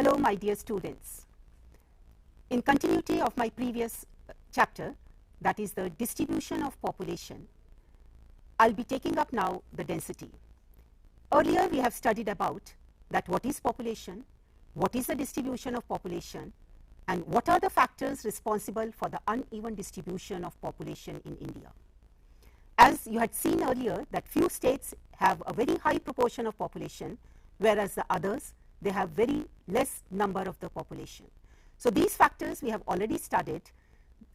Hello, my dear students. In continuity of my previous chapter, that is the distribution of population, I'll be taking up now the density. Earlier, we have studied about that what is population, what is the distribution of population, and what are the factors responsible for the uneven distribution of population in India. As you had seen earlier, that few states have a very high proportion of population, whereas the others, they have very less number of the population. So these factors we have already studied,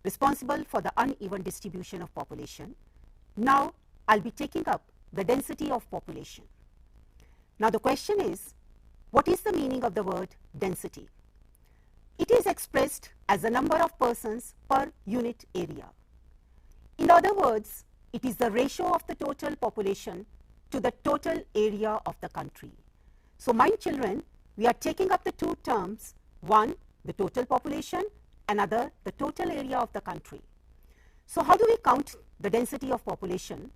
responsible for the uneven distribution of population. Now I'll be taking up the density of population. Now the question is, what is the meaning of the word density? It is expressed as the number of persons per unit area. In other words, it is the ratio of the total population to the total area of the country. So my children, we are taking up the two terms, one the total population, another the total area of the country. So how do we count the density of population?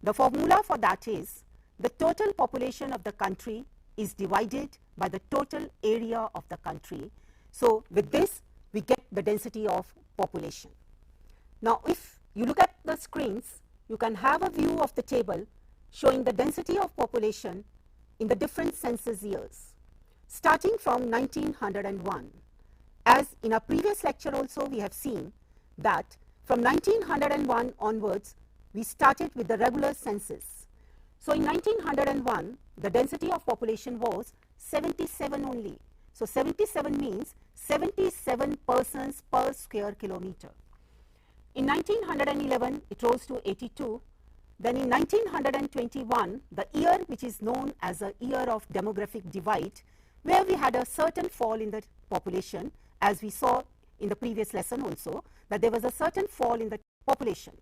The formula for that is the total population of the country is divided by the total area of the country. So with this we get the density of population. Now if you look at the screens, you can have a view of the table showing the density of population in the different census years, starting from 1901. As in our previous lecture also we have seen that from 1901 onwards we started with the regular census. So in 1901 the density of population was 77 only. So 77 means 77 persons per square kilometer. In 1911 it rose to 82. Then in 1921, the year which is known as a year of demographic divide, where we had a certain fall in the population, as we saw in the previous lesson also, that there was a certain fall in the population.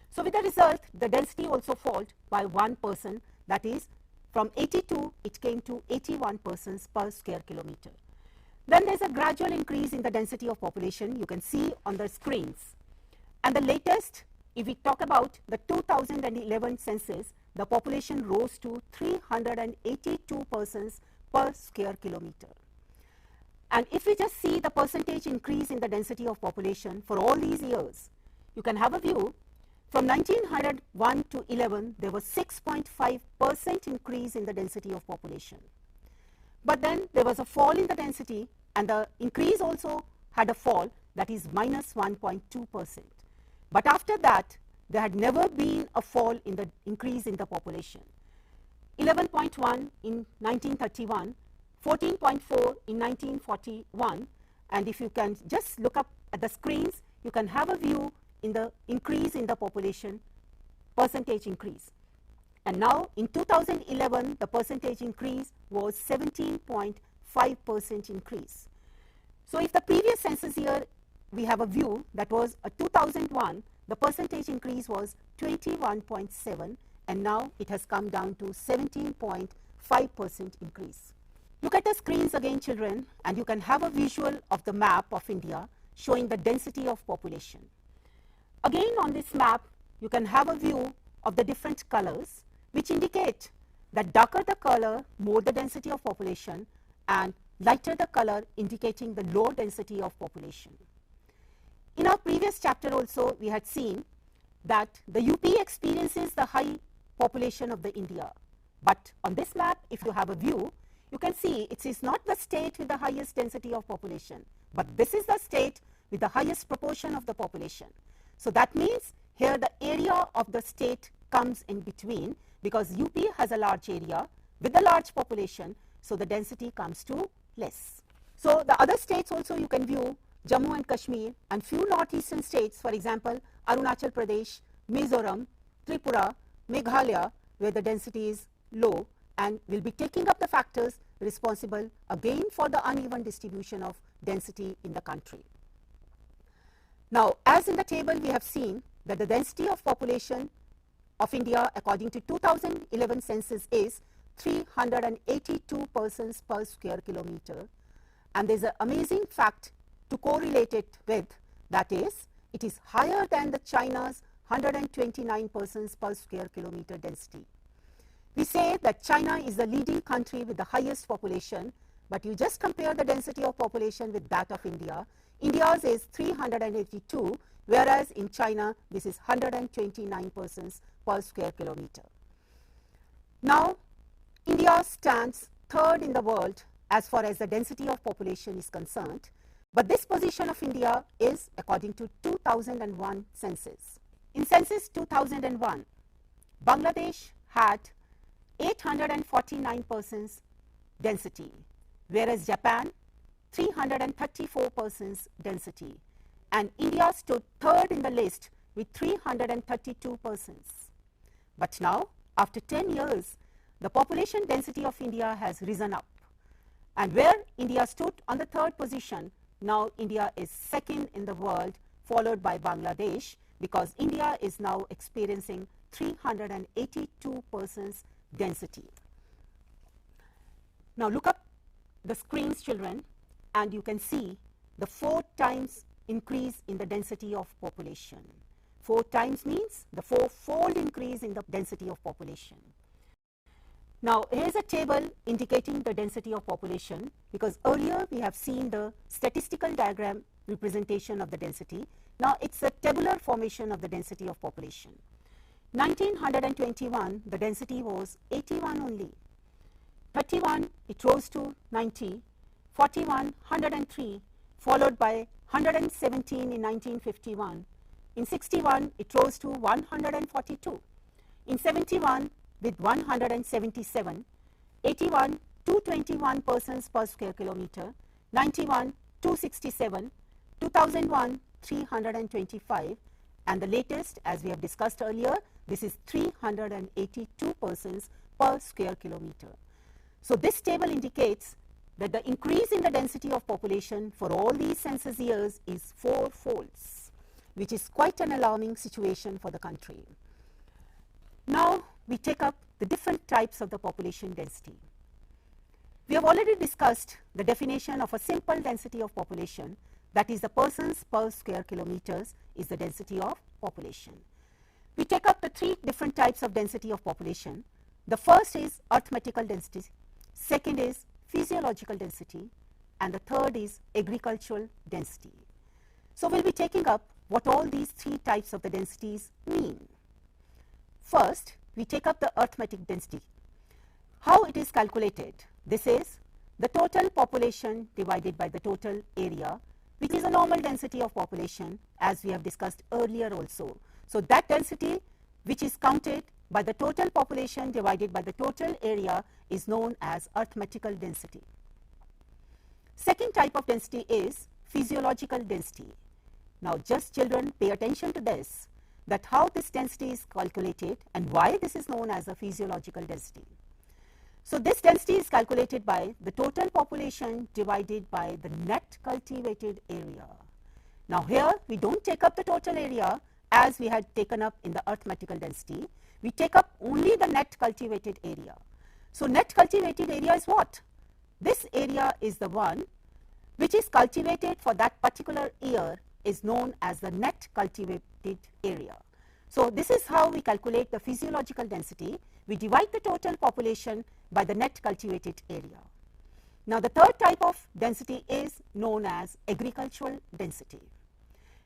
So with the result, the density also fell by 1 person, that is from 82 it came to 81 persons per square kilometer. Then there is a gradual increase in the density of population, you can see on the screens. And the latest, if we talk about the 2011 census, the population rose to 382 persons per square kilometer. And if we just see the percentage increase in the density of population for all these years, you can have a view. From 1901 to 11, there was 6.5% increase in the density of population. But then there was a fall in the density, and the increase also had a fall, that is minus 1.2%. But after that, there had never been a fall in the increase in the population. 11.1 in 1931, 14.4 in 1941, and if you can just look up at the screens, you can have a view in the increase in the population, percentage increase. And now in 2011, the percentage increase was 17.5% increase. So if the previous census year we have a view, that was a 2001, the percentage increase was 21.7, and now it has come down to 17.5% increase. Look at the screens again, children, and you can have a visual of the map of India showing the density of population. Again on this map, you can have a view of the different colors which indicate that darker the color, more the density of population, and lighter the color indicating the low density of population. In our previous chapter also, we had seen that the UP experiences the high population of the India. But on this map, if you have a view, you can see it is not the state with the highest density of population, but this is the state with the highest proportion of the population. So that means here the area of the state comes in between, because UP has a large area with a large population, so the density comes to less. So the other states also you can view, Jammu and Kashmir, and few northeastern states, for example, Arunachal Pradesh, Mizoram, Tripura, Meghalaya, where the density is low, and will be taking up the factors responsible again for the uneven distribution of density in the country. Now, as in the table we have seen that the density of population of India according to 2011 census is 382 persons per square kilometer, and there is an amazing fact to correlate it with, that is, it is higher than the China's 129 persons per square kilometer density. We say that China is the leading country with the highest population, but you just compare the density of population with that of India. India's is 382, whereas in China this is 129 persons per square kilometer. Now, India stands third in the world as far as the density of population is concerned, but this position of India is according to 2001 census. In census 2001, Bangladesh had 849 persons density, whereas Japan 334 persons density, and India stood third in the list with 332 persons. But now, after 10 years, the population density of India has risen up, and where India stood on the third position, now India is second in the world, followed by Bangladesh, because India is now experiencing 382 persons density. Now look up the screens, children, and you can see the 4 times increase in the density of population. 4 times means the 4-fold increase in the density of population. Now, here is a table indicating the density of population, because earlier we have seen the statistical diagram representation of the density. Now, it is a tabular formation of the density of population. 1921, the density was 81 only. 31, it rose to 90. 41, 103, followed by 117 in 1951. In 61, it rose to 142. In 71, with 177, 81, 221 persons per square kilometer, 91, 267, 2001, 325, and the latest, as we have discussed earlier, this is 382 persons per square kilometer. So this table indicates that the increase in the density of population for all these census years is 4-folds, which is quite an alarming situation for the country. Now, we take up the different types of the population density. We have already discussed the definition of a simple density of population, that is the persons per square kilometers is the density of population. We take up the 3 different types of density of population. The first is arithmetical density, second is physiological density, and the third is agricultural density. So, we will be taking up what all these 3 types of the densities mean. First, we take up the arithmetic density. How it is calculated? This is the total population divided by the total area, which is a normal density of population, as we have discussed earlier also. So, that density which is counted by the total population divided by the total area is known as arithmetical density. Second type of density is physiological density. Now, just children, pay attention to this, that how this density is calculated and why this is known as a physiological density. So, this density is calculated by the total population divided by the net cultivated area. Now, here we do not take up the total area as we had taken up in the arithmetical density. We take up only the net cultivated area. So, net cultivated area is what? This area is the one which is cultivated for that particular year is known as the net cultivated area. So, this is how we calculate the physiological density. We divide the total population by the net cultivated area. Now, the third type of density is known as agricultural density.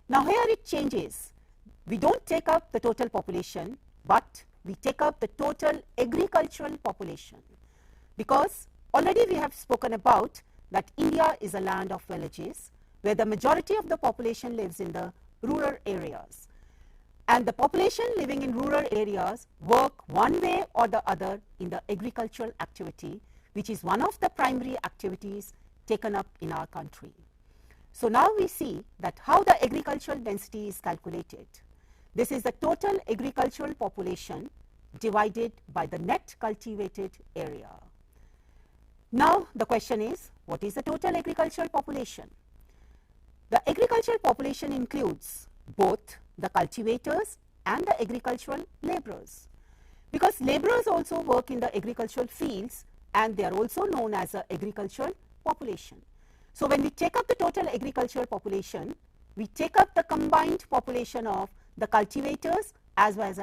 Now, here it changes. We do not take up the total population, but we take up the total agricultural population, because already we have spoken about that India is a land of villages where the majority of the population lives in the rural areas, and the population living in rural areas work one way or the other in the agricultural activity, which is one of the primary activities taken up in our country. So, now we see that how the agricultural density is calculated. This is the total agricultural population divided by the net cultivated area. Now, the question is, what is the total agricultural population? The agricultural population includes both the cultivators and the agricultural laborers, because laborers also work in the agricultural fields and they are also known as the agricultural population. So, when we take up the total agricultural population, we take up the combined population of the cultivators as well as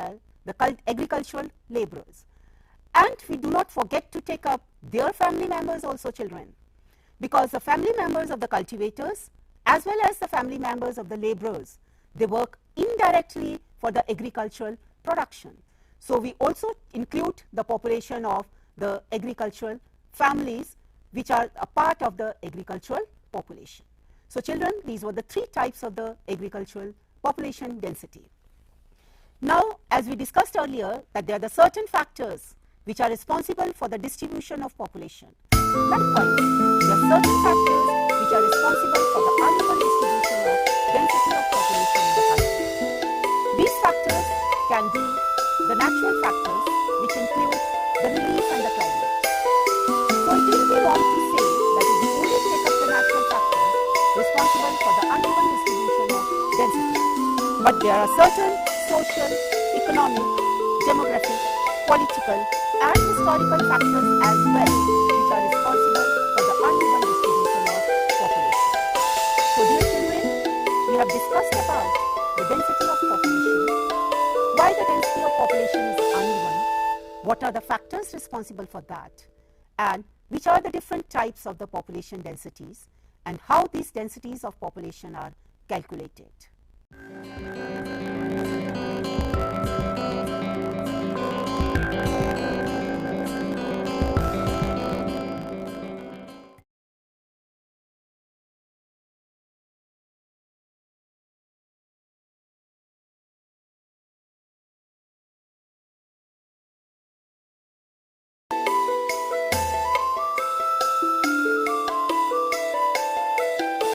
the agricultural laborers. And we do not forget to take up their family members also, children. because the family members of the cultivators as well as the family members of the laborers, they work indirectly for the agricultural production. So we also include the population of the agricultural families which are a part of the agricultural population. So children, these were the three types of the agricultural population density. Now, as we discussed earlier, that there are the certain factors which are responsible for the distribution of population. Likewise, there are certain factors which are responsible for the uneven distribution of density of population in the country. These factors can be the natural factors which include the relief and the climate. So it will be wrong to say that if we only take up the natural factors responsible for the uneven distribution of density, but there are certain social, economic, demographic, political and historical factors as well which are responsible for the uneven distribution of population. So dear children, we have discussed about the density of population, why the density of population is uneven, what are the factors responsible for that, and which are the different types of the population densities, and how these densities of population are calculated.